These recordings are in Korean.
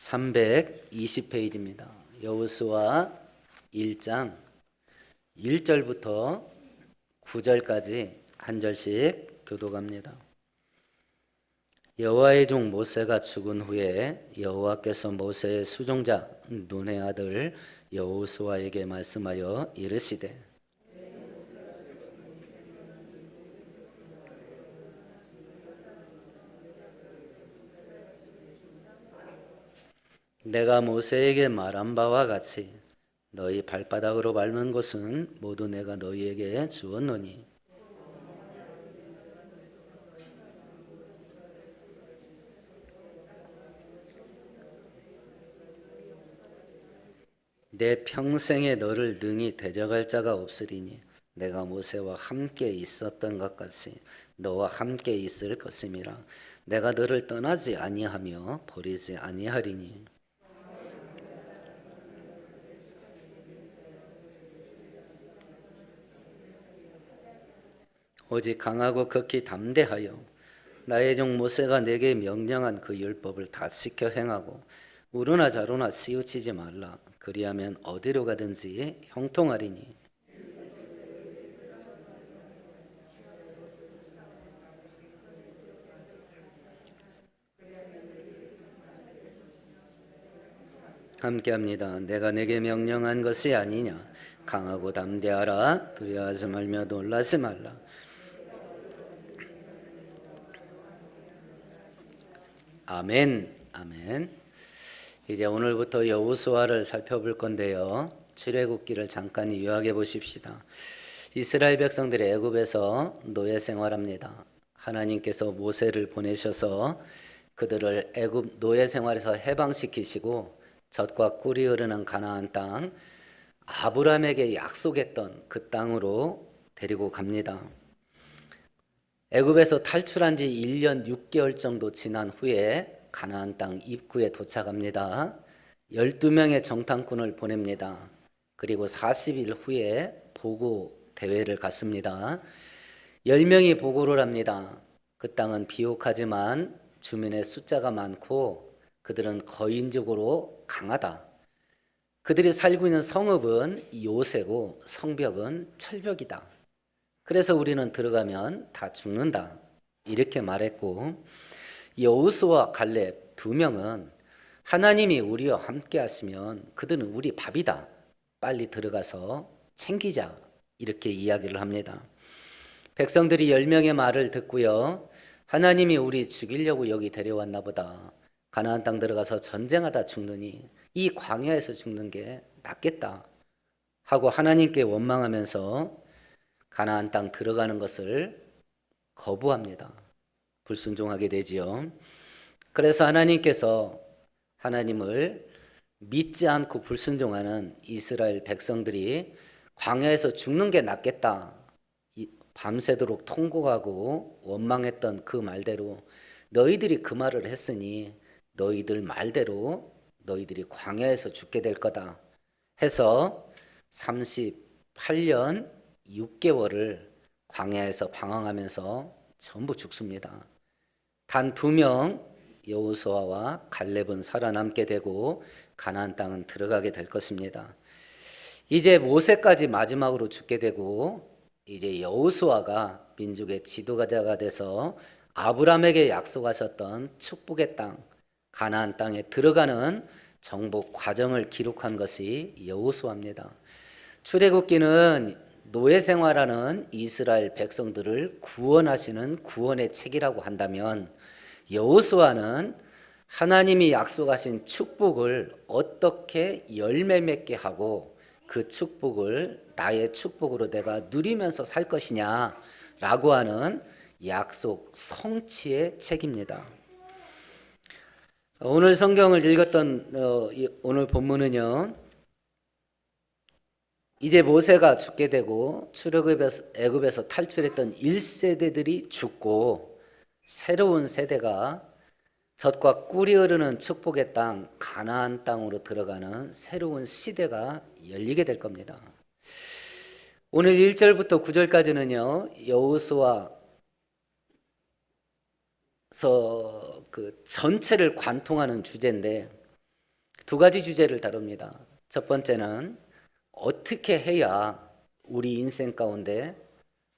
320페이지입니다. 여호수아 1장 1절부터 9절까지 한 절씩 교독합니다. 여호와의 종 모세가 죽은 후에 여호와께서 모세의 수종자 눈의 아들 여호수아에게 말씀하여 이르시되 내가 모세에게 말한 바와 같이 너희 발바닥으로 밟는 것은 모두 내가 너희에게 주었노니 내 평생에 너를 능히 대적할 자가 없으리니 내가 모세와 함께 있었던 것 같이 너와 함께 있을 것임이라. 내가 너를 떠나지 아니하며 버리지 아니하리니 오직 강하고 극히 담대하여 나의 종 모세가 내게 명령한 그 율법을 다 지켜 행하고 우르나 좌로나 치우치지 말라. 그리하면 어디로 가든지 형통하리니 함께합니다. 내가 내게 명령한 것이 아니냐. 강하고 담대하라. 두려워하지 말며 놀라지 말라. 아멘. 아멘. 이제 오늘부터 여호수아를 살펴볼 건데요. 출애굽기를 잠깐 요약해 보십시다. 이스라엘 백성들이 애굽에서 노예 생활합니다. 하나님께서 모세를 보내셔서 그들을 애굽 노예 생활에서 해방시키시고 젖과 꿀이 흐르는 가나안 땅, 아브라함에게 약속했던 그 땅으로 데리고 갑니다. 애굽에서 탈출한 지 1년 6개월 정도 지난 후에 가나안 땅 입구에 도착합니다. 12명의 정탐꾼을 보냅니다. 그리고 40일 후에 보고 대회를 갖습니다. 10명이 보고를 합니다. 그 땅은 비옥하지만 주민의 숫자가 많고 그들은 거인적으로 강하다. 그들이 살고 있는 성읍은 요새고 성벽은 철벽이다. 그래서 우리는 들어가면 다 죽는다. 이렇게 말했고 여호수아와 갈렙 두 명은 하나님이 우리와 함께 하시면 그들은 우리 밥이다. 빨리 들어가서 챙기자. 이렇게 이야기를 합니다. 백성들이 10명의 말을 듣고요. 하나님이 우리 죽이려고 여기 데려왔나 보다. 가나안 땅 들어가서 전쟁하다 죽느니 이 광야에서 죽는 게 낫겠다 하고 하나님께 원망하면서 가나안 땅 들어가는 것을 거부합니다. 불순종하게 되지요. 그래서 하나님께서 하나님을 믿지 않고 불순종하는 이스라엘 백성들이 광야에서 죽는 게 낫겠다. 밤새도록 통곡하고 원망했던 그 말대로 너희들이 그 말을 했으니 너희들 말대로 너희들이 광야에서 죽게 될 거다 해서 38년 6개월을 광야에서 방황하면서 전부 죽습니다. 단 2명 여호수아와 갈렙은 살아남게 되고 가나안 땅은 들어가게 될 것입니다. 이제 모세까지 마지막으로 죽게 되고 이제 여호수아가 민족의 지도자가 돼서 아브라함에게 약속하셨던 축복의 땅 가나안 땅에 들어가는 정복 과정을 기록한 것이 여호수아입니다. 출애굽기는 노예 생활하는 이스라엘 백성들을 구원하시는 구원의 책이라고 한다면 여호수아는 하나님이 약속하신 축복을 어떻게 열매 맺게 하고 그 축복을 나의 축복으로 내가 누리면서 살 것이냐라고 하는 약속 성취의 책입니다. 오늘 성경을 읽었던 오늘 본문은요. 이제 모세가 죽게 되고 출애굽에서 애굽에서 탈출했던 1세대들이 죽고 새로운 세대가 젖과 꿀이 흐르는 축복의 땅 가나안 땅으로 들어가는 새로운 시대가 열리게 될 겁니다. 오늘 1절부터 9절까지는요. 여호수아서 그 전체를 관통하는 주제인데 두 가지 주제를 다룹니다. 첫 번째는 어떻게 해야 우리 인생 가운데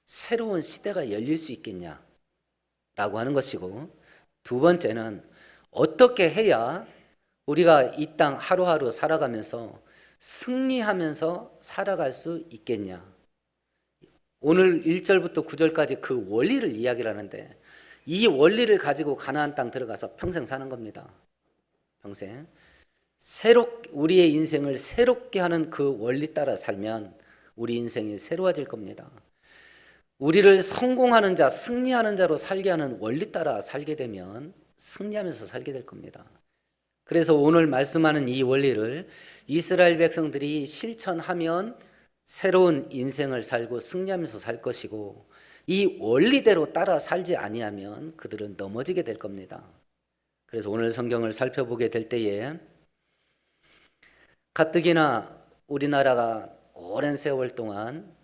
새로운 시대가 열릴 수 있겠냐라고 하는 것이고, 두 번째는 어떻게 해야 우리가 이 땅 하루하루 살아가면서 승리하면서 살아갈 수 있겠냐. 오늘 1절부터 9절까지 그 원리를 이야기를 하는데, 이 원리를 가지고 가나안 땅 들어가서 평생 사는 겁니다. 평생. 우리의 인생을 새롭게 하는 그 원리 따라 살면 우리 인생이 새로워질 겁니다. 우리를 성공하는 자, 승리하는 자로 살게 하는 원리 따라 살게 되면 승리하면서 살게 될 겁니다. 그래서 오늘 말씀하는 이 원리를 이스라엘 백성들이 실천하면 새로운 인생을 살고 승리하면서 살 것이고, 이 원리대로 따라 살지 아니하면 그들은 넘어지게 될 겁니다. 그래서 오늘 성경을 살펴보게 될 때에 가뜩이나 우리나라가 오랜 세월 동안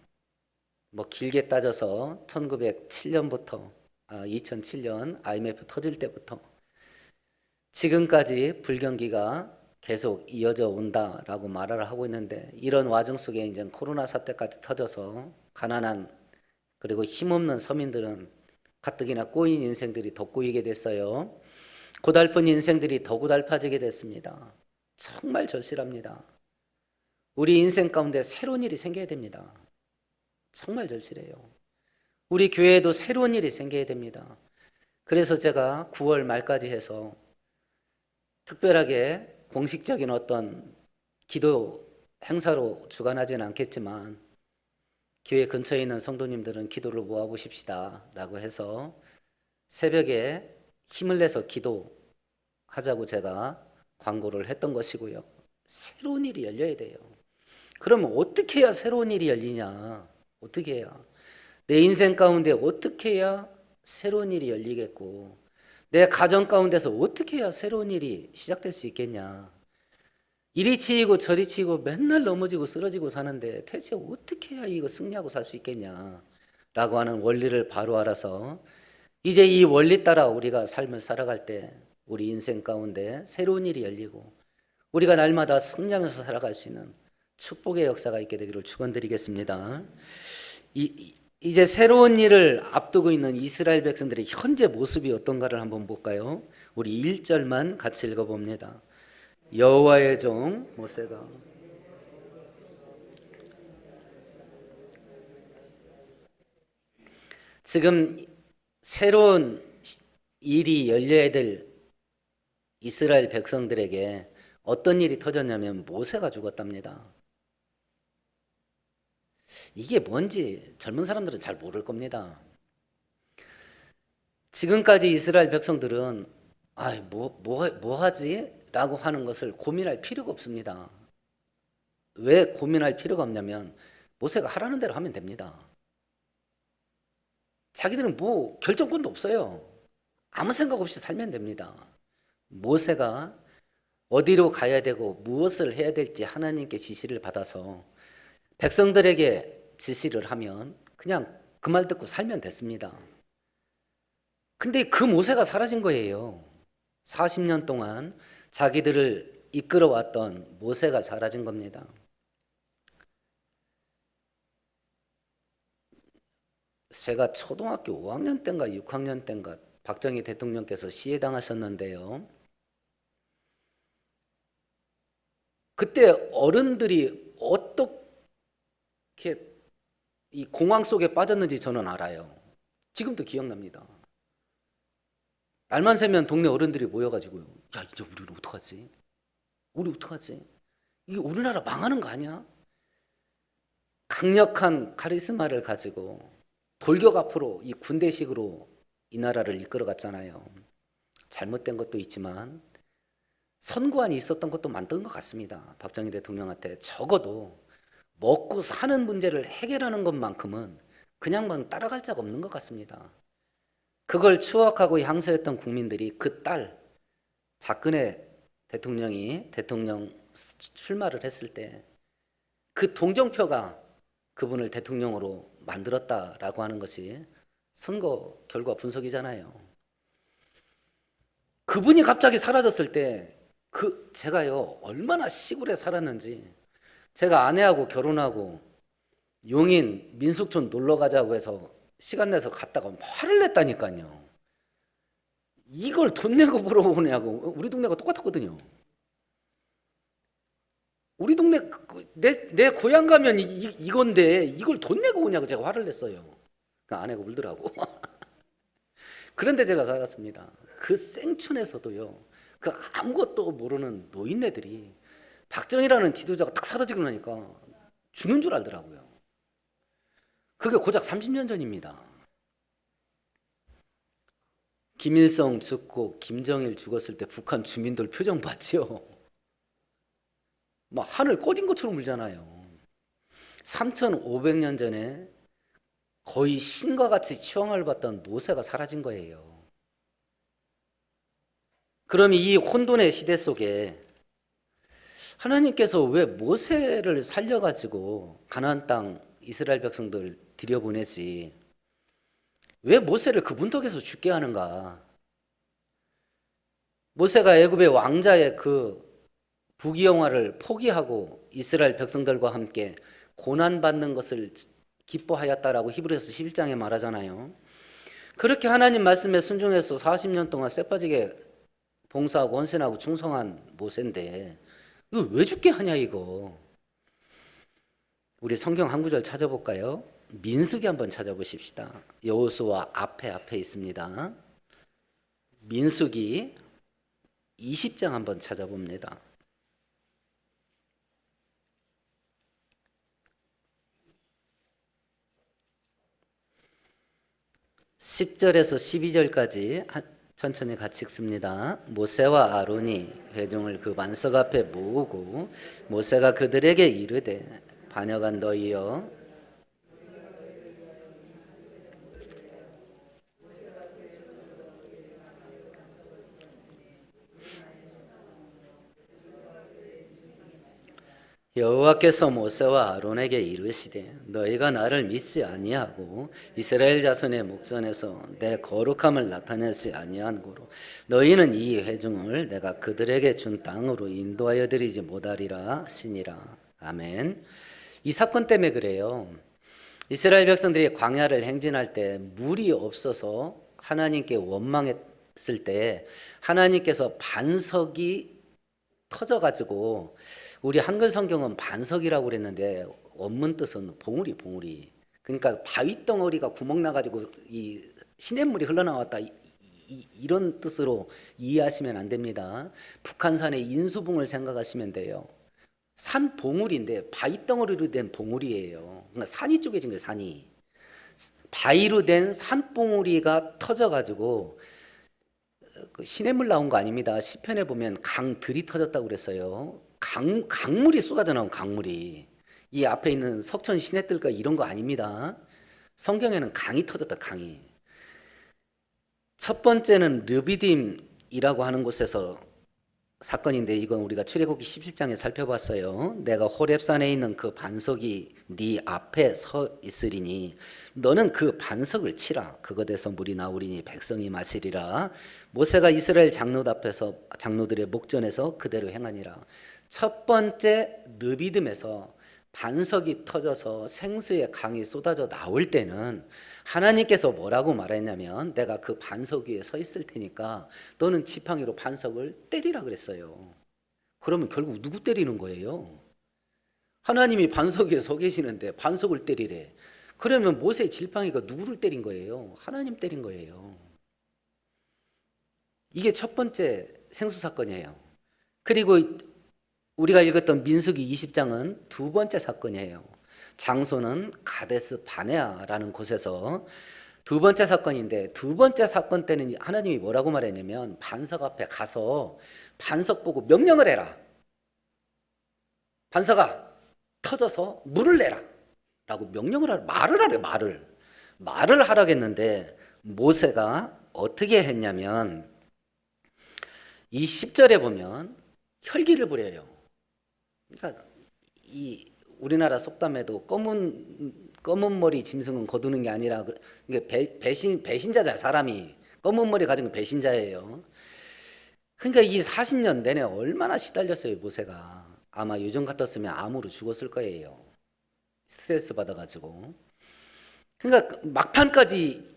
길게 따져서 1907년부터 2007년 IMF 터질 때부터 지금까지 불경기가 계속 이어져 온다라고 말을 하고 있는데, 이런 와중 속에 이제 코로나 사태까지 터져서 가난한 그리고 힘없는 서민들은 가뜩이나 꼬인 인생들이 더 꼬이게 됐어요. 고달픈 인생들이 더 고달파지게 됐습니다. 정말 절실합니다. 우리 인생 가운데 새로운 일이 생겨야 됩니다. 정말 절실해요. 우리 교회에도 새로운 일이 생겨야 됩니다. 그래서 제가 9월 말까지 해서 특별하게 공식적인 어떤 기도 행사로 주관하지는 않겠지만, 교회 근처에 있는 성도님들은 기도를 모아보십시다 라고 해서 새벽에 힘을 내서 기도하자고 제가 광고를 했던 것이고요. 새로운 일이 열려야 돼요. 그러면 어떻게 해야 새로운 일이 열리냐? 어떻게 해야? 내 인생 가운데 어떻게 해야 새로운 일이 열리겠고, 내 가정 가운데서 어떻게 해야 새로운 일이 시작될 수 있겠냐? 이리 치이고 저리 치이고 맨날 넘어지고 쓰러지고 사는데 대체 어떻게 해야 이거 승리하고 살 수 있겠냐? 라고 하는 원리를 바로 알아서 이제 이 원리 따라 우리가 삶을 살아갈 때 우리 인생 가운데 새로운 일이 열리고 우리가 날마다 승리하면서 살아갈 수 있는 축복의 역사가 있게 되기를 축원드리겠습니다. 이제 새로운 일을 앞두고 있는 이스라엘 백성들의 현재 모습이 어떤가를 한번 볼까요? 우리 1절만 같이 읽어봅니다. 여호와의 종 모세가 지금 새로운 일이 열려야 될 이스라엘 백성들에게 어떤 일이 터졌냐면 모세가 죽었답니다. 이게 뭔지 젊은 사람들은 잘 모를 겁니다. 지금까지 이스라엘 백성들은 뭐 하지? 라고 하는 것을 고민할 필요가 없습니다. 왜 고민할 필요가 없냐면 모세가 하라는 대로 하면 됩니다. 자기들은 결정권도 없어요. 아무 생각 없이 살면 됩니다. 모세가 어디로 가야 되고 무엇을 해야 될지 하나님께 지시를 받아서 백성들에게 지시를 하면 그냥 그 말 듣고 살면 됐습니다. 근데 그 모세가 사라진 거예요. 40년 동안 자기들을 이끌어왔던 모세가 사라진 겁니다. 제가 초등학교 5학년 때인가 6학년 때인가 박정희 대통령께서 시해당하셨는데요. 그때 어른들이 어떻게 이 공황 속에 빠졌는지 저는 알아요. 지금도 기억납니다. 날만 새면 동네 어른들이 모여가지고요. 야, 이제 우리는 어떡하지? 우리 어떡하지? 이게 우리나라 망하는 거 아니야? 강력한 카리스마를 가지고 돌격 앞으로 이 군대식으로 이 나라를 이끌어갔잖아요. 잘못된 것도 있지만 선구안이 있었던 것도 많던 것 같습니다. 박정희 대통령한테 적어도 먹고 사는 문제를 해결하는 것만큼은 그냥만 따라갈 자가 없는 것 같습니다. 그걸 추억하고 향수했던 국민들이 그 딸 박근혜 대통령이 대통령 출마를 했을 때 그 동정표가 그분을 대통령으로 만들었다라고 하는 것이 선거 결과 분석이잖아요. 그분이 갑자기 사라졌을 때 제가요 얼마나 시골에 살았는지, 제가 아내하고 결혼하고 용인 민속촌 놀러 가자고 해서 시간 내서 갔다가 화를 냈다니까요. 이걸 돈 내고 보러 오냐고. 우리 동네가 똑같았거든요. 우리 동네 내 고향 가면 이건데 이걸 돈 내고 오냐고 제가 화를 냈어요. 그 아내가 울더라고. 그런데 제가 살았습니다. 그 생촌에서도요. 그 아무것도 모르는 노인네들이 박정희라는 지도자가 딱 사라지고 나니까 죽는 줄 알더라고요. 그게 고작 30년 전입니다. 김일성 죽고 김정일 죽었을 때 북한 주민들 표정 봤지요? 막 하늘 꺼진 것처럼 울잖아요. 3,500년 전에 거의 신과 같이 추앙을 받던 모세가 사라진 거예요. 그럼 이 혼돈의 시대 속에 하나님께서 왜 모세를 살려가지고 가나안 땅 이스라엘 백성들 들여보내지, 왜 모세를 그 문턱에서 죽게 하는가? 모세가 애굽의 왕자의 그 부귀영화를 포기하고 이스라엘 백성들과 함께 고난받는 것을 기뻐하였다라고 히브리서 11장에 말하잖아요. 그렇게 하나님 말씀에 순종해서 40년 동안 쎄빠지게 봉사하고 헌신하고 충성한 모세인데 이거 왜 죽게 하냐 이거. 우리 성경 한 구절 찾아볼까요? 민수기 한번 찾아보십시다. 여호수아 앞에 있습니다. 민수기 20장 한번 찾아봅니다. 10절에서 12절까지 천천히 같이 읽습니다. 모세와 아론이 회중을 그 반석 앞에 모으고 모세가 그들에게 이르되 반역한 너희여 여호와께서 모세와 아론에게 이르시되 너희가 나를 믿지 아니하고 이스라엘 자손의 목전에서 내 거룩함을 나타내지 아니한 고로 너희는 이 회중을 내가 그들에게 준 땅으로 인도하여 드리지 못하리라 하시니라. 아멘. 이 사건 때문에 그래요. 이스라엘 백성들이 광야를 행진할 때 물이 없어서 하나님께 원망했을 때 하나님께서 반석이 터져가지고, 우리 한글 성경은 반석이라고 그랬는데 원문 뜻은 봉우리. 그러니까 바위 덩어리가 구멍 나가지고 이 시냇물이 흘러나왔다, 이런 뜻으로 이해하시면 안 됩니다. 북한산의 인수봉을 생각하시면 돼요. 산 봉우리인데 바위 덩어리로 된 봉우리예요. 그러니까 산이 쪼개진 거예요. 산이 바위로 된 산봉우리가 터져가지고 그 시냇물 나온 거 아닙니다. 시편에 보면 강들이 터졌다고 그랬어요. 강물이 쏟아져 나온 강물이. 이 앞에 있는 석천 시냇들과 이런 거 아닙니다. 성경에는 강이 터졌다, 강이. 첫 번째는 르비딤이라고 하는 곳에서 사건인데, 이건 우리가 출애굽기 17장에 살펴봤어요. 내가 호렙산에 있는 그 반석이 네 앞에 서 있으리니 너는 그 반석을 치라. 그것에서 물이 나오리니 백성이 마시리라. 모세가 이스라엘 장로들의 목전에서 그대로 행하니라. 첫 번째 르비딤에서 반석이 터져서 생수의 강이 쏟아져 나올 때는 하나님께서 뭐라고 말했냐면 내가 그 반석 위에 서 있을 테니까 너는 지팡이로 반석을 때리라 그랬어요. 그러면 결국 누구 때리는 거예요? 하나님이 반석 위에 서 계시는데 반석을 때리래. 그러면 모세의 지팡이가 누구를 때린 거예요? 하나님 때린 거예요. 이게 첫 번째 생수 사건이에요. 그리고 우리가 읽었던 민수기 20장은 두 번째 사건이에요. 장소는 가데스 바네아라는 곳에서 두 번째 사건인데, 두 번째 사건 때는 하나님이 뭐라고 말했냐면 반석 앞에 가서 반석 보고 명령을 해라. 반석아 터져서 물을 내라 라고 명령을 하라. 말을 하라겠는데 모세가 어떻게 했냐면 이 10절에 보면 혈기를 부려요. 그러니까 이 우리나라 속담에도 검은 머리 짐승은 거두는 게 아니라, 배신자잖아요. 사람이 검은 머리 가진 건 배신자예요. 그러니까 이 40년 내내 얼마나 시달렸어요, 모세가. 아마 요즘 같았으면 암으로 죽었을 거예요. 스트레스 받아가지고. 그러니까 막판까지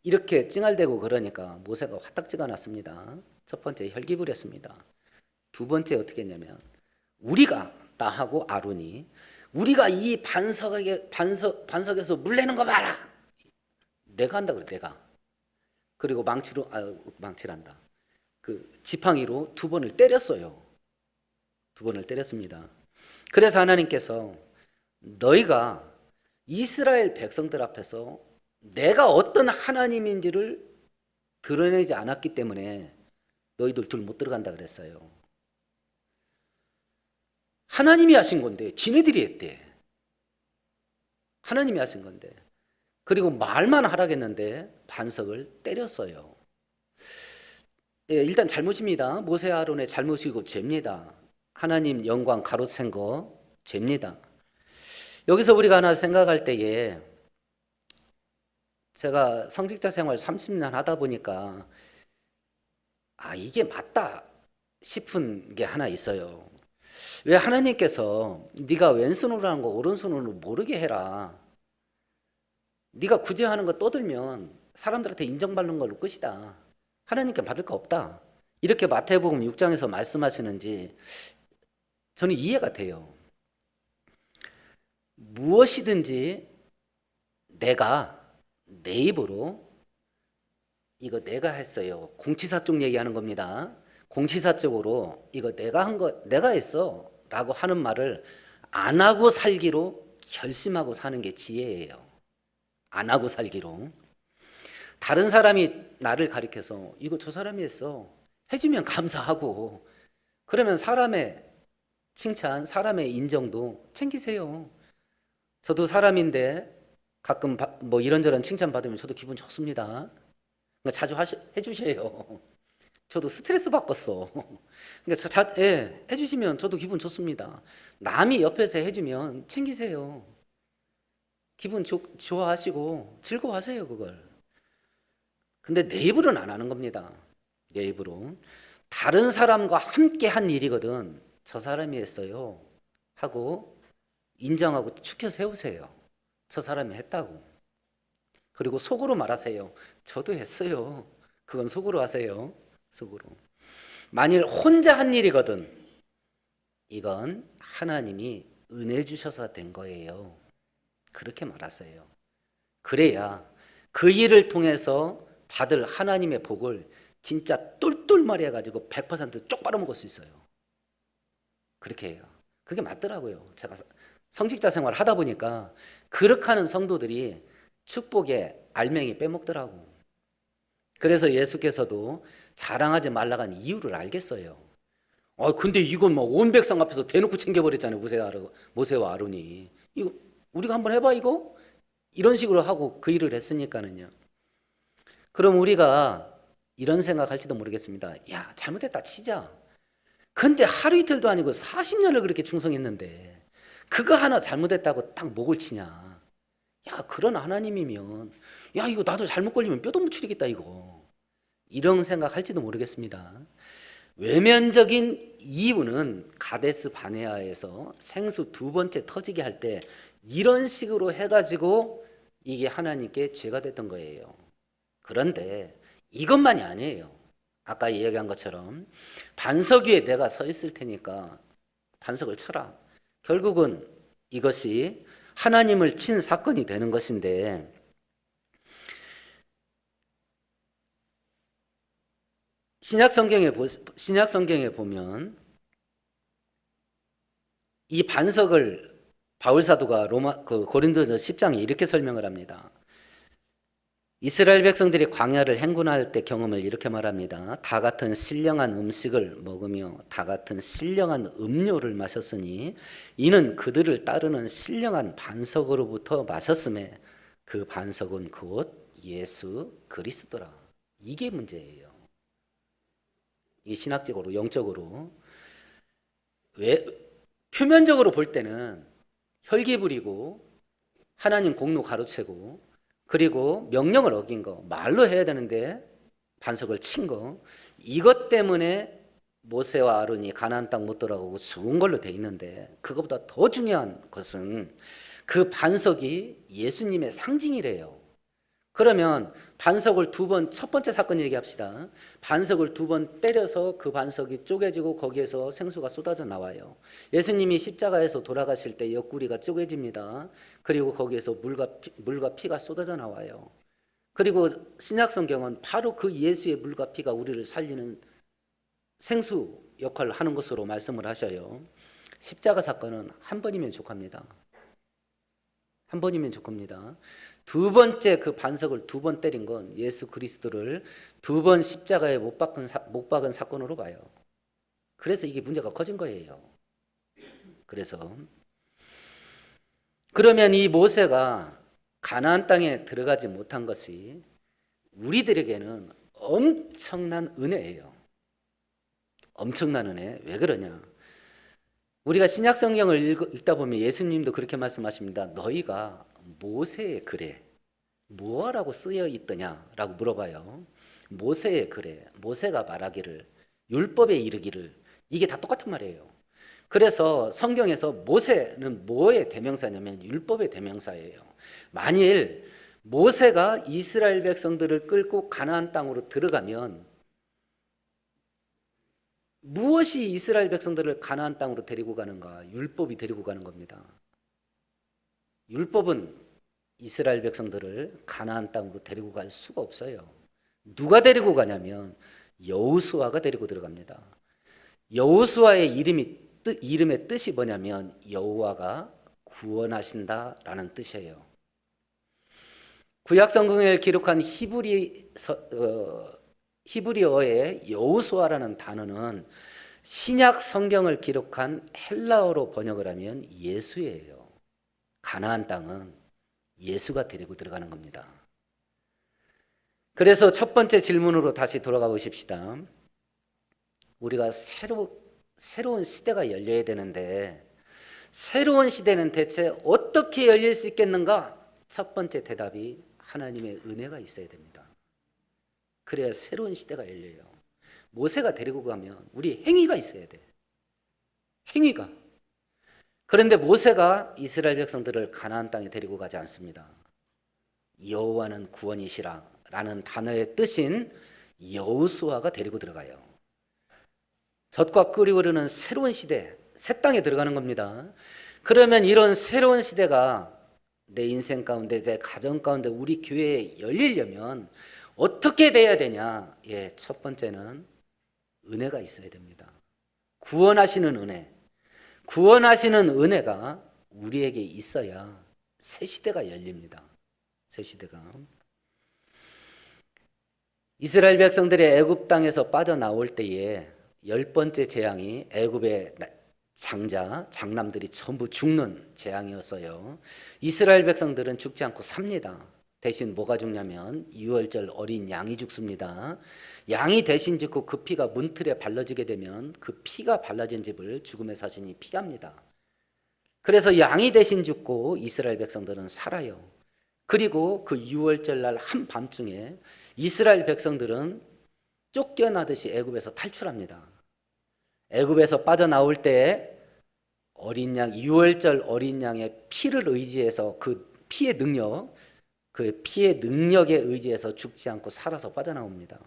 이렇게 찡알대고 그러니까 모세가 화딱지가 났습니다. 첫 번째 혈기 부렸습니다. 두 번째 어떻게 했냐면 우리가 나하고 아론이 우리가 이 반석에서 물 내는 거 봐라. 내가 한다 그래 내가. 그리고 망치란다. 그 지팡이로 두 번을 때렸어요. 두 번을 때렸습니다. 그래서 하나님께서 너희가 이스라엘 백성들 앞에서 내가 어떤 하나님인지를 드러내지 않았기 때문에 너희들 둘 못 들어간다 그랬어요. 하나님이 하신 건데 지네들이 했대. 하나님이 하신 건데. 그리고 말만 하라겠는데 반석을 때렸어요. 예, 일단 잘못입니다. 모세 아론의 잘못이고 죄입니다. 하나님 영광 가로챈 거 죄입니다. 여기서 우리가 하나 생각할 때에 제가 성직자 생활 30년 하다 보니까 이게 맞다 싶은 게 하나 있어요. 왜 하나님께서 네가 왼손으로 하는 거 오른손으로 모르게 해라. 네가 굳이 하는 거 떠들면 사람들한테 인정받는 걸로 끝이다. 하나님께 받을 거 없다. 이렇게 마태복음 6장에서 말씀하시는지 저는 이해가 돼요. 무엇이든지 내가 내 입으로 이거 내가 했어요. 공치사 쪽 얘기하는 겁니다. 공치사 쪽으로 이거 내가 한 거 내가 했어 라고 하는 말을 안 하고 살기로 결심하고 사는 게 지혜예요. 안 하고 살기로. 다른 사람이 나를 가리켜서 이거 저 사람이 했어 해주면 감사하고 그러면 사람의 칭찬, 사람의 인정도 챙기세요. 저도 사람인데 가끔 뭐 이런저런 칭찬 받으면 저도 기분 좋습니다. 그러니까 자주 해주세요. 저도 스트레스 받겠어. 그러니까 해주시면 저도 기분 좋습니다. 남이 옆에서 해주면 챙기세요. 기분 좋아하시고 즐거워하세요 그걸. 근데 내 입으로는 안 하는 겁니다. 내 입으로. 다른 사람과 함께 한 일이거든. 저 사람이 했어요 하고 인정하고 축혀 세우세요. 저 사람이 했다고. 그리고 속으로 말하세요. 저도 했어요. 그건 속으로 하세요. 속으로. 만일 혼자 한 일이거든. 이건 하나님이 은혜 주셔서 된 거예요. 그렇게 말하세요. 그래야 그 일을 통해서 받을 하나님의 복을 진짜 똘똘 말해가지고 100% 빨아먹을 수 있어요. 그렇게 해요. 그게 맞더라고요. 제가 성직자 생활 하다 보니까 그렇게 하는 성도들이 축복의 알맹이 빼먹더라고. 그래서 예수께서도 자랑하지 말라간 이유를 알겠어요. 근데 이건 막 온 백성 앞에서 대놓고 챙겨버렸잖아요. 모세와 아론이. 이거 우리가 한번 해봐 이거? 이런 식으로 하고 그 일을 했으니까는요. 그럼 우리가 이런 생각할지도 모르겠습니다. 야, 잘못했다 치자. 근데 하루 이틀도 아니고 40년을 그렇게 충성했는데 그거 하나 잘못했다고 딱 목을 치냐. 야, 그런 하나님이면 야, 이거 나도 잘못 걸리면 뼈도 못 추리겠다 이거. 이런 생각할지도 모르겠습니다. 외면적인 이유는 가데스 바네아에서 생수 두 번째 터지게 할 때 이런 식으로 해가지고 이게 하나님께 죄가 됐던 거예요. 그런데 이것만이 아니에요. 아까 이야기한 것처럼 반석 위에 내가 서 있을 테니까 반석을 쳐라. 결국은 이것이 하나님을 친 사건이 되는 것인데 신약 성경에 보면 이 반석을 바울 사도가 고린도전서 10장에 이렇게 설명을 합니다. 이스라엘 백성들이 광야를 행군할 때 경험을 이렇게 말합니다. 다 같은 신령한 음식을 먹으며 다 같은 신령한 음료를 마셨으니 이는 그들을 따르는 신령한 반석으로부터 마셨음에 그 반석은 곧 예수 그리스도라. 이게 문제예요. 이 신학적으로 영적으로 왜 표면적으로 볼 때는 혈기 부리고 하나님 공로 가로채고 그리고 명령을 어긴 거 말로 해야 되는데 반석을 친 거 이것 때문에 모세와 아론이 가나안 땅 못 들어가고 죽은 걸로 돼 있는데, 그것보다 더 중요한 것은 그 반석이 예수님의 상징이래요. 그러면 반석을 두 번, 첫 번째 사건 얘기합시다. 반석을 두 번 때려서 그 반석이 쪼개지고 거기에서 생수가 쏟아져 나와요. 예수님이 십자가에서 돌아가실 때 옆구리가 쪼개집니다. 그리고 거기에서 물과 피가 쏟아져 나와요. 그리고 신약 성경은 바로 그 예수의 물과 피가 우리를 살리는 생수 역할을 하는 것으로 말씀을 하셔요. 십자가 사건은 한 번이면 족합니다. 한 번이면 족합니다. 두 번째 그 반석을 두 번 때린 건 예수 그리스도를 두 번 십자가에 못 박은 사건으로 봐요. 그래서 이게 문제가 커진 거예요. 그래서 그러면 이 모세가 가나안 땅에 들어가지 못한 것이 우리들에게는 엄청난 은혜예요. 엄청난 은혜. 왜 그러냐? 우리가 신약 성경을 읽다 보면 예수님도 그렇게 말씀하십니다. 너희가 모세의 글에 무엇라고 쓰여 있더냐라고 물어봐요. 모세의 글에, 모세가 말하기를, 율법에 이르기를, 이게 다 똑같은 말이에요. 그래서 성경에서 모세는 뭐의 대명사냐면 율법의 대명사예요. 만일 모세가 이스라엘 백성들을 끌고 가나안 땅으로 들어가면 무엇이 이스라엘 백성들을 가나안 땅으로 데리고 가는가? 율법이 데리고 가는 겁니다. 율법은 이스라엘 백성들을 가나안 땅으로 데리고 갈 수가 없어요. 누가 데리고 가냐면 여호수아가 데리고 들어갑니다. 여호수아의 이름의 뜻이 뭐냐면 여호와가 구원하신다라는 뜻이에요. 구약 성경에 기록한 히브리어의 여호수아라는 단어는 신약 성경을 기록한 헬라어로 번역을 하면 예수예요. 가나안 땅은 예수가 데리고 들어가는 겁니다. 그래서 첫 번째 질문으로 다시 돌아가 보십시다. 우리가 새로운 시대가 열려야 되는데 새로운 시대는 대체 어떻게 열릴 수 있겠는가? 첫 번째 대답이 하나님의 은혜가 있어야 됩니다. 그래야 새로운 시대가 열려요. 모세가 데리고 가면 우리 행위가 있어야 돼. 행위가. 그런데 모세가 이스라엘 백성들을 가나안 땅에 데리고 가지 않습니다. 여호와는 구원이시라 라는 단어의 뜻인 여호수아가 데리고 들어가요. 젖과 꿀이 흐르는 새로운 시대, 새 땅에 들어가는 겁니다. 그러면 이런 새로운 시대가 내 인생 가운데, 내 가정 가운데, 우리 교회에 열리려면 어떻게 돼야 되냐? 첫 번째는 은혜가 있어야 됩니다. 구원하시는 은혜. 구원하시는 은혜가 우리에게 있어야 새 시대가 열립니다. 새 시대가. 이스라엘 백성들이 애굽 땅에서 빠져나올 때에 10번째 재앙이 애굽의 장남들이 전부 죽는 재앙이었어요. 이스라엘 백성들은 죽지 않고 삽니다. 대신 뭐가 죽냐면 유월절 어린 양이 죽습니다. 양이 대신 죽고 그 피가 문틀에 발라지게 되면 그 피가 발라진 집을 죽음의 사신이 피합니다. 그래서 양이 대신 죽고 이스라엘 백성들은 살아요. 그리고 그 유월절 날 한밤중에 이스라엘 백성들은 쫓겨나듯이 애굽에서 탈출합니다. 애굽에서 빠져나올 때 어린 양, 유월절 어린 양의 피를 의지해서 그 피의 능력에 의지해서 죽지 않고 살아서 빠져나옵니다.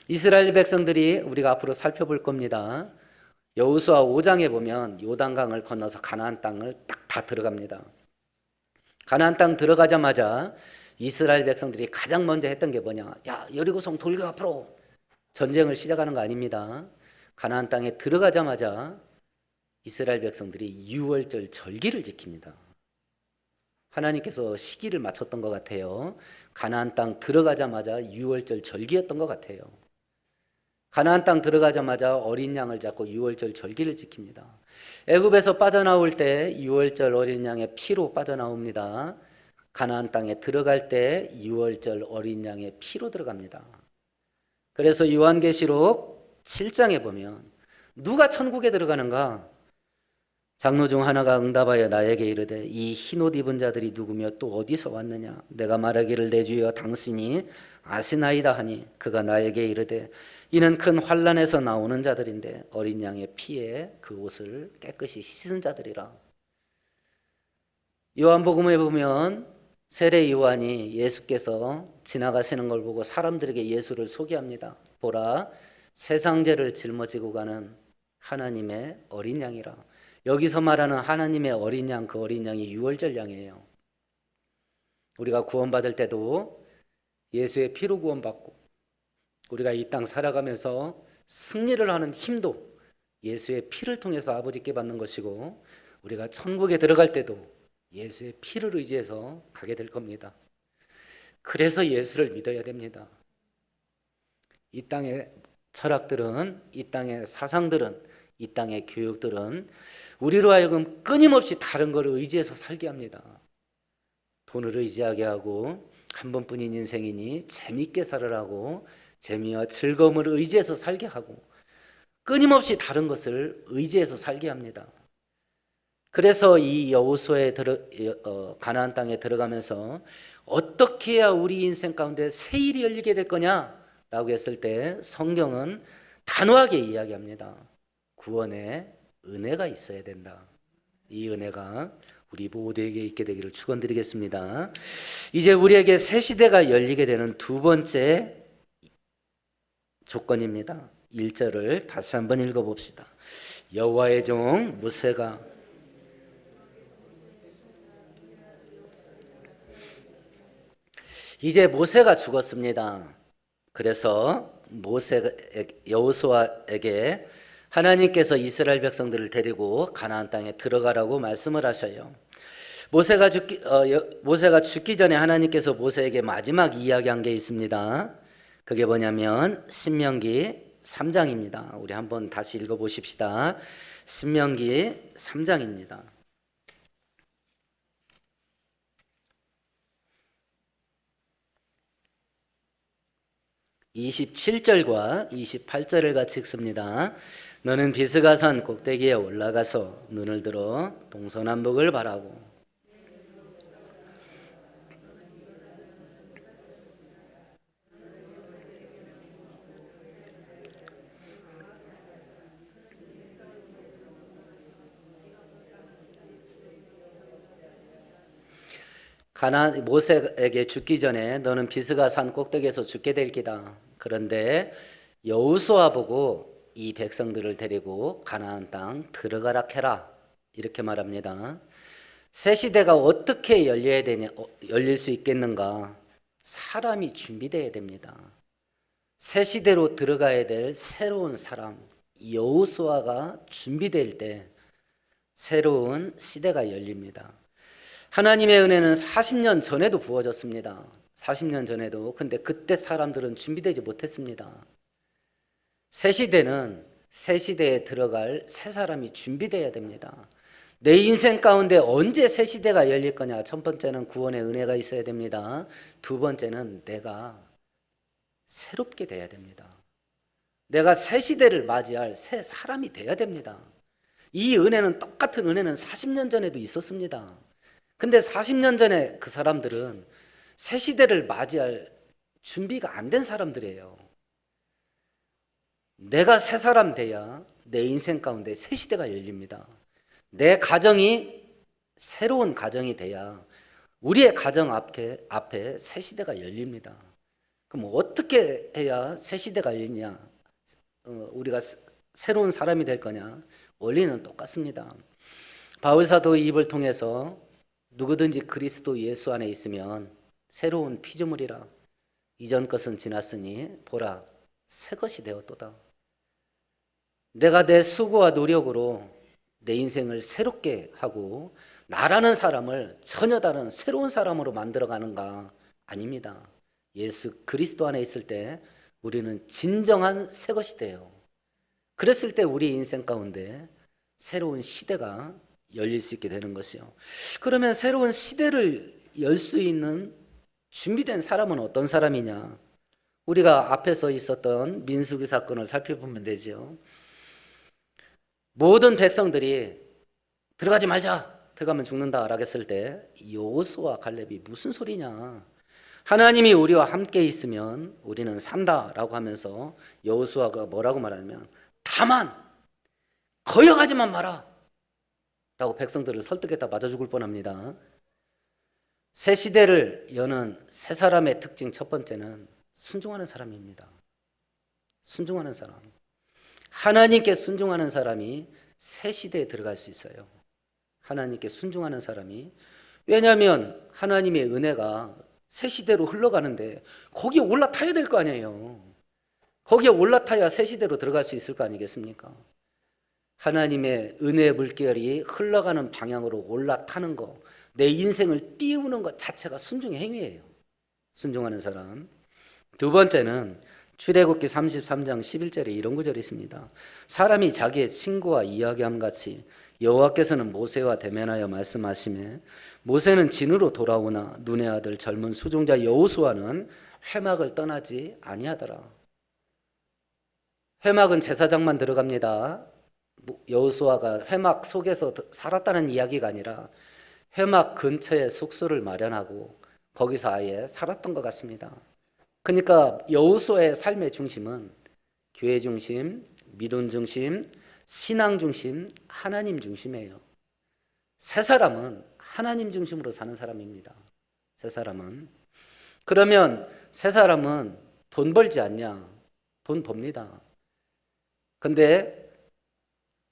이스라엘 백성들이 우리가 앞으로 살펴볼 겁니다. 여호수아 5장에 보면 요단강을 건너서 가나안 땅을 딱 다 들어갑니다. 가나안 땅 들어가자마자 이스라엘 백성들이 가장 먼저 했던 게 뭐냐? 야, 여리고성 돌격 앞으로 전쟁을 시작하는 거 아닙니다. 가나안 땅에 들어가자마자 이스라엘 백성들이 유월절 절기를 지킵니다. 하나님께서 시기를 맞췄던 것 같아요. 가나안 땅 들어가자마자 유월절 절기였던 것 같아요. 가나안 땅 들어가자마자 어린 양을 잡고 유월절 절기를 지킵니다. 애굽에서 빠져나올 때 유월절 어린 양의 피로 빠져나옵니다. 가나안 땅에 들어갈 때 유월절 어린 양의 피로 들어갑니다. 그래서 요한계시록 7장에 보면 누가 천국에 들어가는가? 장로 중 하나가 응답하여 나에게 이르되 이 흰옷 입은 자들이 누구며 또 어디서 왔느냐? 내가 말하기를 내 주여 당신이 아시나이다 하니 그가 나에게 이르되 이는 큰 환난에서 나오는 자들인데 어린 양의 피에 그 옷을 깨끗이 씻은 자들이라. 요한복음에 보면 세례 요한이 예수께서 지나가시는 걸 보고 사람들에게 예수를 소개합니다. 보라, 세상 죄를 짊어지고 가는 하나님의 어린 양이라. 여기서 말하는 하나님의 어린 양, 그 어린 양이 유월절 양이에요. 우리가 구원받을 때도 예수의 피로 구원받고 우리가 이 땅 살아가면서 승리를 하는 힘도 예수의 피를 통해서 아버지께 받는 것이고, 우리가 천국에 들어갈 때도 예수의 피를 의지해서 가게 될 겁니다. 그래서 예수를 믿어야 됩니다. 이 땅의 철학들은, 이 땅의 사상들은, 이 땅의 교육들은 우리로 하여금 끊임없이 다른 것을 의지해서 살게 합니다. 돈을 의지하게 하고, 한 번뿐인 인생이니 재밌게 살으라고 재미와 즐거움을 의지해서 살게 하고, 끊임없이 다른 것을 의지해서 살게 합니다. 그래서 이 여호수아에 가나안 땅에 들어가면서 어떻게 해야 우리 인생 가운데 새 일이 열리게 될 거냐라고 했을 때 성경은 단호하게 이야기합니다. 구원의 은혜가 있어야 된다. 이 은혜가 우리 모두에게 있게 되기를 축원드리겠습니다. 이제 우리에게 새 시대가 열리게 되는 두 번째 조건입니다. 1절을 다시 한번 읽어봅시다. 여호와의 종 모세가 이제 모세가 죽었습니다. 그래서 여호수아에게 하나님께서 이스라엘 백성들을 데리고 가나안 땅에 들어가라고 말씀을 하셔요. 모세가 죽기 전에 하나님께서 모세에게 마지막 이야기한 게 있습니다. 그게 뭐냐면 신명기 3장입니다. 우리 한번 다시 읽어보십시다. 신명기 3장입니다. 27절과 28절을 같이 읽습니다. 너는 비스가산 꼭대기에 올라가서 눈을 들어 동서남북을 바라고 모세에게 죽기 전에 너는 비스가산 꼭대기에서 죽게 될 기다. 그런데 여호수아 보고 이 백성들을 데리고 가나안 땅 들어가라 해라 이렇게 말합니다. 새 시대가 어떻게 열릴 수 있겠는가? 사람이 준비되어야 됩니다. 새 시대로 들어가야 될 새로운 사람 여호수아가 준비될 때 새로운 시대가 열립니다. 하나님의 은혜는 40년 전에도 부어졌습니다. 40년 전에도. 근데 그때 사람들은 준비되지 못했습니다. 새 시대는 새 시대에 들어갈 새 사람이 준비되어야 됩니다. 내 인생 가운데 언제 새 시대가 열릴 거냐? 첫 번째는 구원의 은혜가 있어야 됩니다. 두 번째는 내가 새롭게 돼야 됩니다. 내가 새 시대를 맞이할 새 사람이 돼야 됩니다. 이 은혜는 똑같은 은혜는 40년 전에도 있었습니다. 근데 40년 전에 그 사람들은 새 시대를 맞이할 준비가 안 된 사람들이에요. 내가 새 사람 돼야 내 인생 가운데 새 시대가 열립니다. 내 가정이 새로운 가정이 돼야 우리의 가정 앞에 새 시대가 열립니다. 그럼 어떻게 해야 새 시대가 열리냐? 우리가 새로운 사람이 될 거냐? 원리는 똑같습니다. 바울 사도의 입을 통해서 누구든지 그리스도 예수 안에 있으면 새로운 피조물이라 이전 것은 지났으니 보라 새 것이 되었도다. 내가 내 수고와 노력으로 내 인생을 새롭게 하고 나라는 사람을 전혀 다른 새로운 사람으로 만들어가는가? 아닙니다. 예수 그리스도 안에 있을 때 우리는 진정한 새 것이 돼요. 그랬을 때 우리 인생 가운데 새로운 시대가 열릴 수 있게 되는 것이요. 그러면 새로운 시대를 열 수 있는 준비된 사람은 어떤 사람이냐? 우리가 앞에서 있었던 민수기 사건을 살펴보면 되죠. 모든 백성들이 들어가지 말자, 들어가면 죽는다라고 했을 때 여호수아 갈렙이 무슨 소리냐? 하나님이 우리와 함께 있으면 우리는 산다라고 하면서 여호수아가 뭐라고 말하냐면 다만 거역하지만 마라 라고 백성들을 설득했다 맞아 죽을 뻔합니다. 새 시대를 여는 새 사람의 특징 첫 번째는 순종하는 사람입니다. 순종하는 사람. 하나님께 순종하는 사람이 새 시대에 들어갈 수 있어요. 하나님께 순종하는 사람이. 왜냐하면 하나님의 은혜가 새 시대로 흘러가는데 거기에 올라타야 될 거 아니에요. 거기에 올라타야 새 시대로 들어갈 수 있을 거 아니겠습니까? 하나님의 은혜의 물결이 흘러가는 방향으로 올라타는 거, 내 인생을 띄우는 것 자체가 순종의 행위예요. 순종하는 사람. 두 번째는 출애굽기 33장 11절에 이런 구절이 있습니다. 사람이 자기의 친구와 이야기함 같이 여호와께서는 모세와 대면하여 말씀하시매 모세는 진으로 돌아오나 눈의 아들 젊은 수종자 여호수아는 회막을 떠나지 아니하더라. 회막은 제사장만 들어갑니다. 여호수아가 회막 속에서 살았다는 이야기가 아니라 회막 근처에 숙소를 마련하고 거기서 아예 살았던 것 같습니다. 그러니까 여호수아의 삶의 중심은 교회 중심, 믿음 중심, 신앙 중심, 하나님 중심이에요. 새 사람은 하나님 중심으로 사는 사람입니다. 새 사람은. 그러면 새 사람은 돈 벌지 않냐? 돈 법니다. 근데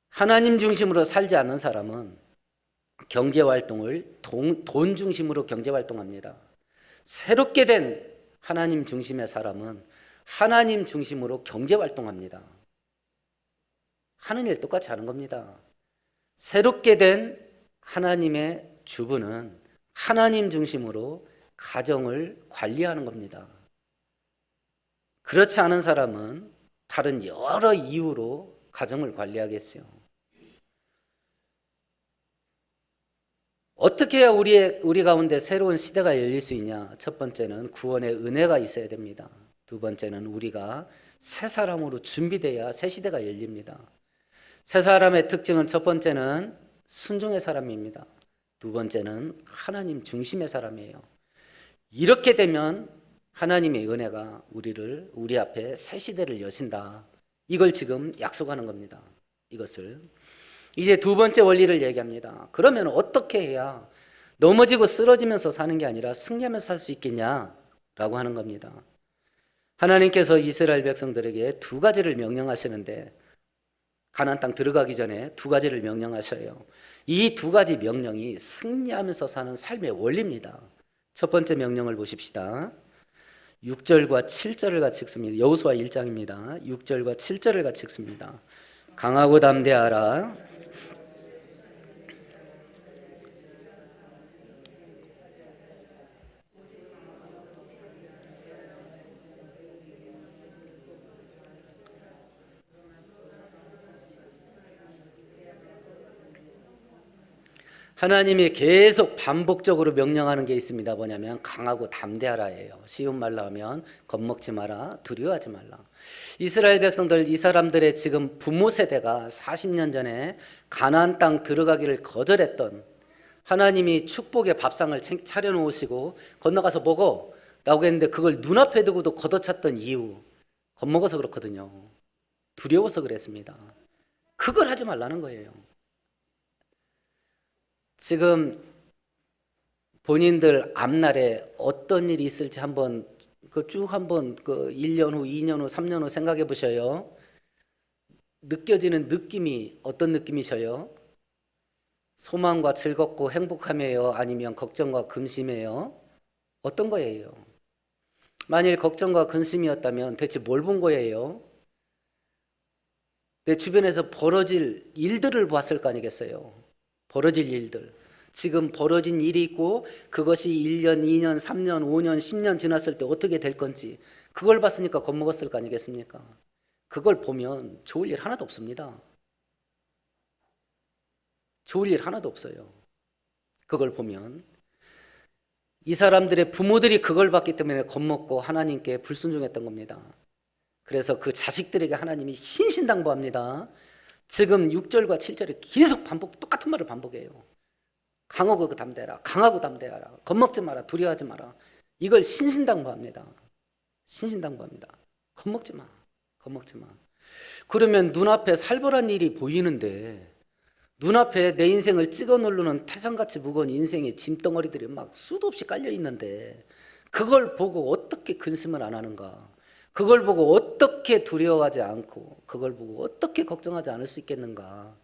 하나님 중심으로 살지 않는 사람은 경제활동을 돈 중심으로 경제활동합니다. 새롭게 된 하나님 중심의 사람은 하나님 중심으로 경제활동합니다. 하는 일 똑같이 하는 겁니다. 새롭게 된 하나님의 주부는 하나님 중심으로 가정을 관리하는 겁니다. 그렇지 않은 사람은 다른 여러 이유로 가정을 관리하겠어요. 어떻게 해야 우리 가운데 새로운 시대가 열릴 수 있냐? 첫 번째는 구원의 은혜가 있어야 됩니다. 두 번째는 우리가 새 사람으로 준비돼야 새 시대가 열립니다. 새 사람의 특징은 첫 번째는 순종의 사람입니다. 두 번째는 하나님 중심의 사람이에요. 이렇게 되면 하나님의 은혜가 우리 앞에 새 시대를 여신다. 이걸 지금 약속하는 겁니다. 이것을. 이제 두 번째 원리를 얘기합니다. 그러면 어떻게 해야 넘어지고 쓰러지면서 사는 게 아니라 승리하면서 살 수 있겠냐라고 하는 겁니다. 하나님께서 이스라엘 백성들에게 두 가지를 명령하시는데 가나안 땅 들어가기 전에 두 가지를 명령하셔요. 이 두 가지 명령이 승리하면서 사는 삶의 원리입니다. 첫 번째 명령을 보십시다. 6절과 7절을 같이 읽습니다. 여호수아 1장입니다. 6절과 7절을 같이 읽습니다. 강하고 담대하라. 하나님이 계속 반복적으로 명령하는 게 있습니다. 뭐냐면 강하고 담대하라예요. 쉬운 말로 하면 겁먹지 마라, 두려워하지 말라. 이스라엘 백성들, 이 사람들의 지금 부모 세대가 40년 전에 가나안 땅 들어가기를 거절했던, 하나님이 축복의 밥상을 차려놓으시고 건너가서 먹어 라고 했는데 그걸 눈앞에 두고도 걷어찼던 이유, 겁먹어서 그렇거든요. 두려워서 그랬습니다. 그걸 하지 말라는 거예요. 지금 본인들 앞날에 어떤 일이 있을지 한번 쭉 한번 1년 후, 2년 후, 3년 후 생각해 보셔요. 느껴지는 느낌이 어떤 느낌이셔요? 소망과 즐겁고 행복함이에요? 아니면 걱정과 근심이에요? 어떤 거예요? 만일 걱정과 근심이었다면 대체 뭘 본 거예요? 내 주변에서 벌어질 일들을 봤을 거 아니겠어요? 벌어질 일들. 지금 벌어진 일이 있고 그것이 1년, 2년, 3년, 5년, 10년 지났을 때 어떻게 될 건지 그걸 봤으니까 겁먹었을 거 아니겠습니까? 그걸 보면 좋을 일 하나도 없습니다. 좋을 일 하나도 없어요. 그걸 보면. 이 사람들의 부모들이 그걸 봤기 때문에 겁먹고 하나님께 불순종했던 겁니다. 그래서 그 자식들에게 하나님이 신신당부합니다. 지금 6절과 7절에 계속 똑같은 말을 반복해요. 강하고 담대하라. 강하고 담대하라. 겁먹지 마라. 두려워하지 마라. 이걸 신신당부합니다. 신신당부합니다. 겁먹지 마. 겁먹지 마. 그러면 눈앞에 살벌한 일이 보이는데 눈앞에 내 인생을 찍어 누르는 태산같이 무거운 인생의 짐덩어리들이 막 수도 없이 깔려 있는데 그걸 보고 어떻게 근심을 안 하는가? 그걸 보고 어떻게 두려워하지 않고 그걸 보고 어떻게 걱정하지 않을 수 있겠는가?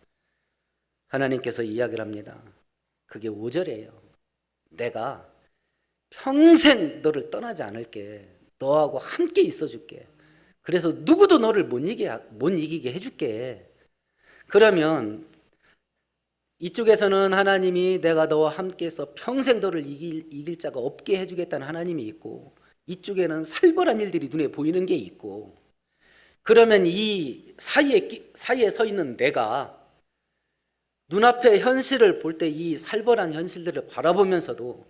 하나님께서 이야기를 합니다. 그게 5절이에요. 내가 평생 너를 떠나지 않을게. 너하고 함께 있어줄게. 그래서 누구도 너를 못 이기게 해줄게. 그러면 이쪽에서는 하나님이 내가 너와 함께해서 평생 너를 이길 자가 없게 해주겠다는 하나님이 있고, 이쪽에는 살벌한 일들이 눈에 보이는 게 있고, 그러면 이 사이에 서 있는 내가 눈앞의 현실을 볼 때 이 살벌한 현실들을 바라보면서도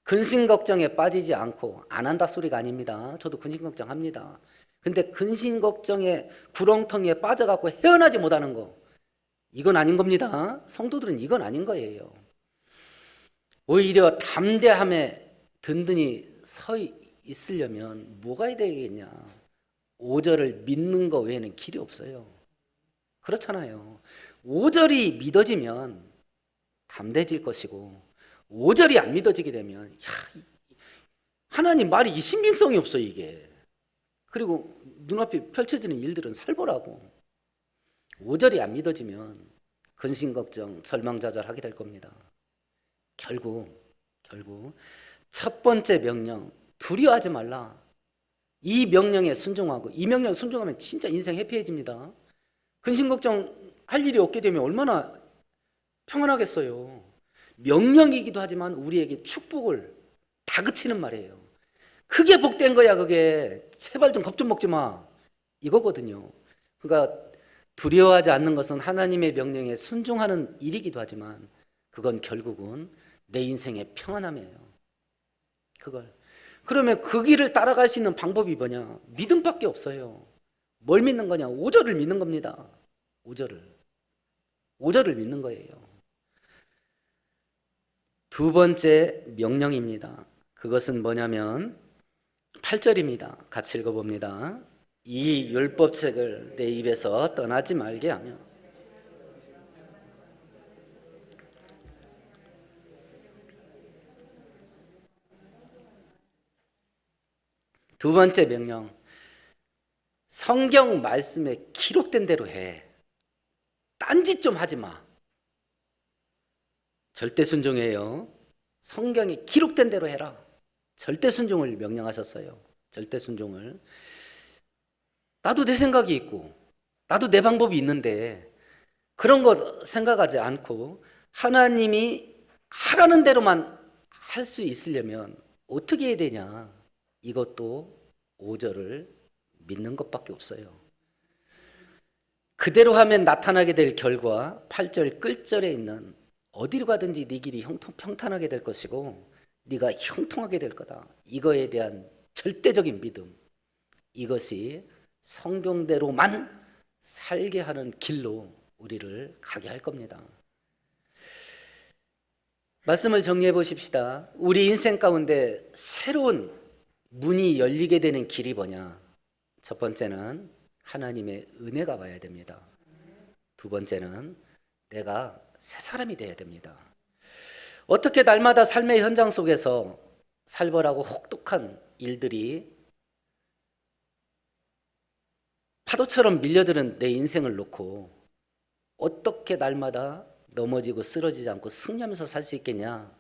근심 걱정에 빠지지 않고, 안 한다 소리가 아닙니다. 저도 근심 걱정합니다. 근데 근심 걱정의 구렁텅이에 빠져갖고 헤어나지 못하는 거, 이건 아닌 겁니다. 성도들은 이건 아닌 거예요. 오히려 담대함에 든든히 서 있으려면 뭐가 해야 되겠냐? 5절을 믿는 거 외에는 길이 없어요. 그렇잖아요. 5절이 믿어지면 담대해질 것이고, 5절이 안 믿어지게 되면 하나님 말이 이 신빙성이 없어 이게. 그리고 눈앞에 펼쳐지는 일들은 살벌하고, 5절이 안 믿어지면 근심 걱정, 절망좌절하게 될 겁니다. 결국 첫 번째 명령, 두려워하지 말라. 이 명령에 순종하고, 이 명령에 순종하면 진짜 인생 해피해집니다. 근심 걱정 할 일이 없게 되면 얼마나 평안하겠어요. 명령이기도 하지만 우리에게 축복을 다그치는 말이에요. 그게 복된 거야. 그게 제발 좀 겁 좀 먹지 마 이거거든요. 그러니까 두려워하지 않는 것은 하나님의 명령에 순종하는 일이기도 하지만 그건 결국은 내 인생의 평안함이에요. 그러면 그 길을 따라갈 수 있는 방법이 뭐냐? 믿음밖에 없어요. 뭘 믿는 거냐? 5절을 믿는 겁니다. 5절을 믿는 거예요. 두 번째 명령입니다. 그것은 뭐냐면 8절입니다. 같이 읽어봅니다. 이 율법책을 내 입에서 떠나지 말게 하며. 두 번째 명령, 성경 말씀에 기록된 대로 해. 딴짓 좀 하지 마. 절대 순종해요. 성경에 기록된 대로 해라. 절대 순종을 명령하셨어요. 절대 순종을. 나도 내 생각이 있고 나도 내 방법이 있는데 그런 거 생각하지 않고 하나님이 하라는 대로만 할 수 있으려면 어떻게 해야 되냐? 이것도 5절을 믿는 것밖에 없어요. 그대로 하면 나타나게 될 결과 8절 끝절에 있는 어디로 가든지 네 길이 평탄하게 될 것이고 네가 형통하게 될 거다. 이거에 대한 절대적인 믿음, 이것이 성경대로만 살게 하는 길로 우리를 가게 할 겁니다. 말씀을 정리해 보십시다. 우리 인생 가운데 새로운 문이 열리게 되는 길이 뭐냐? 첫 번째는 하나님의 은혜가 와야 됩니다. 두 번째는 내가 새 사람이 되어야 됩니다. 어떻게 날마다 삶의 현장 속에서 살벌하고 혹독한 일들이 파도처럼 밀려드는 내 인생을 놓고 어떻게 날마다 넘어지고 쓰러지지 않고 승리하면서 살 수 있겠냐?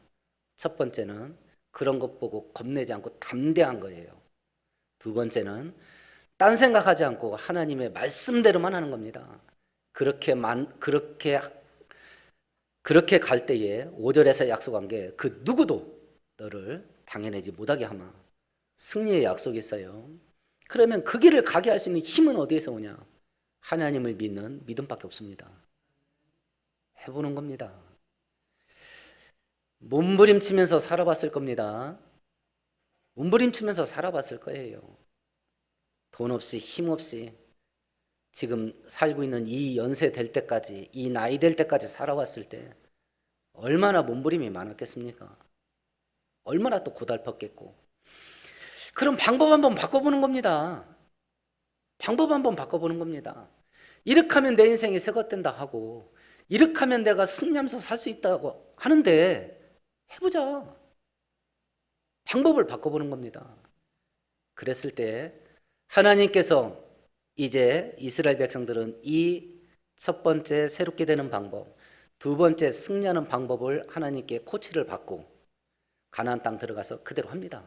첫 번째는 그런 것 보고 겁내지 않고 담대한 거예요. 두 번째는 딴 생각하지 않고 하나님의 말씀대로만 하는 겁니다. 그렇게 갈 때에 5절에서 약속한 게 그 누구도 너를 당해내지 못하게 하마. 승리의 약속이 있어요. 그러면 그 길을 가게 할 수 있는 힘은 어디에서 오냐? 하나님을 믿는 믿음밖에 없습니다. 해보는 겁니다. 몸부림치면서 살아봤을 겁니다. 몸부림치면서 살아봤을 거예요. 돈 없이 힘 없이 지금 살고 있는 이 연세 될 때까지, 이 나이 될 때까지 살아왔을 때 얼마나 몸부림이 많았겠습니까? 얼마나 또 고달팠겠고. 그럼 방법 한번 바꿔보는 겁니다. 방법 한번 바꿔보는 겁니다. 이렇게 하면 내 인생이 새것된다 하고, 이렇게 하면 내가 승리하면서 살 수 있다고 하는데, 해보자. 방법을 바꿔보는 겁니다. 그랬을 때 하나님께서 이제 이스라엘 백성들은 이 첫 번째 새롭게 되는 방법, 두 번째 승리하는 방법을 하나님께 코치를 받고 가나안 땅 들어가서 그대로 합니다.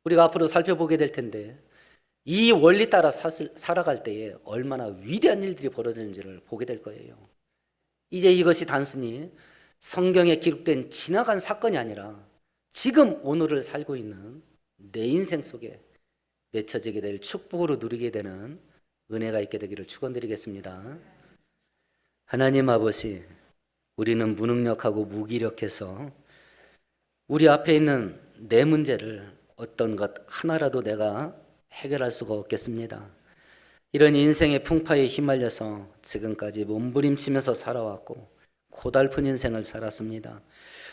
우리가 앞으로 살펴보게 될 텐데, 이 원리 따라 살아갈 때에 얼마나 위대한 일들이 벌어지는지를 보게 될 거예요. 이제 이것이 단순히 성경에 기록된 지나간 사건이 아니라 지금 오늘을 살고 있는 내 인생 속에 맺혀지게 될 축복으로 누리게 되는 은혜가 있게 되기를 축원드리겠습니다. 하나님 아버지, 우리는 무능력하고 무기력해서 우리 앞에 있는 내 문제를 어떤 것 하나라도 내가 해결할 수가 없겠습니다. 이런 인생의 풍파에 휘말려서 지금까지 몸부림치면서 살아왔고 고달픈 인생을 살았습니다.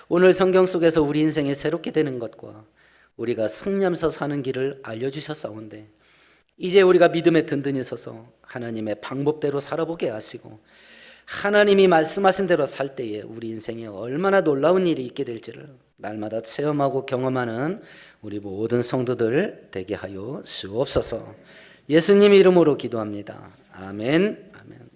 오늘 성경 속에서 우리 인생이 새롭게 되는 것과 우리가 승리하면서 사는 길을 알려주셨사온데, 이제 우리가 믿음에 든든히 서서 하나님의 방법대로 살아보게 하시고 하나님이 말씀하신 대로 살 때에 우리 인생에 얼마나 놀라운 일이 있게 될지를 날마다 체험하고 경험하는 우리 모든 성도들 되게 하여 주옵소서. 예수님 이름으로 기도합니다. 아멘. 아멘.